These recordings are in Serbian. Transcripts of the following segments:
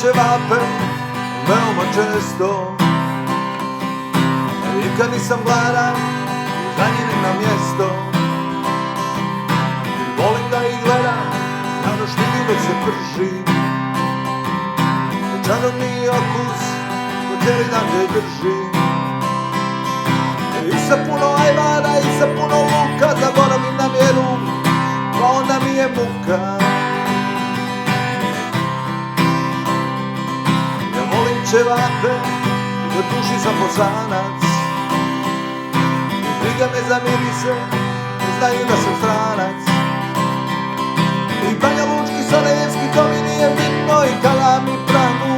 ćevape veoma često, i kad nisam gladan zanjenim na mjesto. Volim da ih gledam na roštilju dok se prži, čarobni okus ko cijeli dan te drži. I sa puno ajvara i sa puno luka zaboravim na vjeru, pa onda mi je muka. Ja volim ćevape i do duši sam bosanac, briga me za mirise, ne znaju da sam stranac. I Banja Lučki, Sarajevski, to mi nije bitno, i kada mi prahnu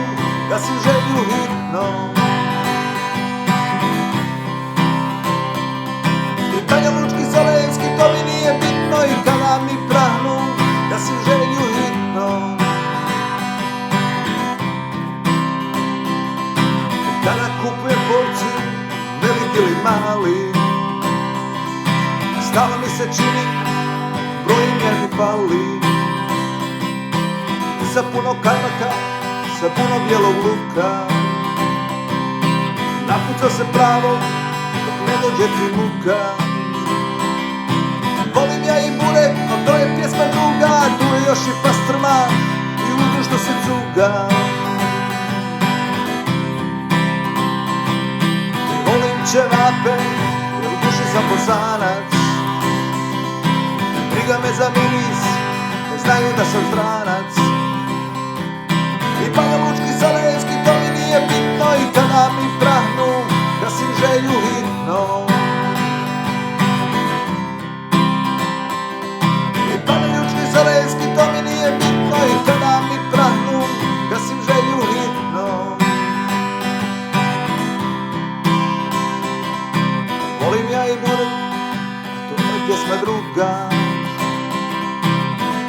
gasim želju hitno. I Banja Lučki, Sarajevski, to mi nije bitno, i kada mi prahnu gasim želju hitno. I kada kupujem porciju, veliki ili mali, stalno mi se čini brojim jer mi fali. Sa puno kajmaka, sa puno bijelog luka, napuca se pravo dok ne dođe ti muka. Volim ja i burek, no to je pjesma druga, tu je još i pastrma i ludu što se cuga. Volim ćevape jer u duši sam bosanac, briga me za miris, ne znaju da sam stranac. I Banja Lučki, Sarajevski, to mi nije bitno, i kada mi prahnu gasim želju hitno. I Banja Lučki, Sarajevski, to mi nije bitno, i kada mi prahnu gasim želju hitno. Volim ja i burek, a to je pjesma druga,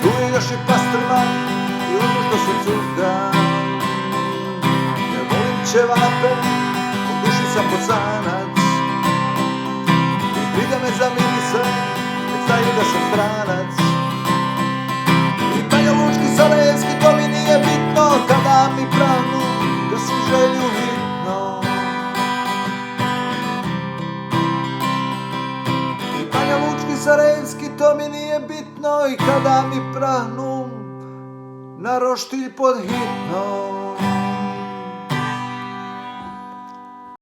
tu je još i pastrma i ono što se cuga. Ja volim ćevape, u duši sam bosanac, i briga me za mirise, ne znaju da sam stranac. I Banja Lučki, Sarajevski, to mi nije bitno, kada mi prahnu gasim želju hitno. I Banja Lučki, Sarajevski, to mi nije bitno, i kada mi prahnu na roštilj pod hitno.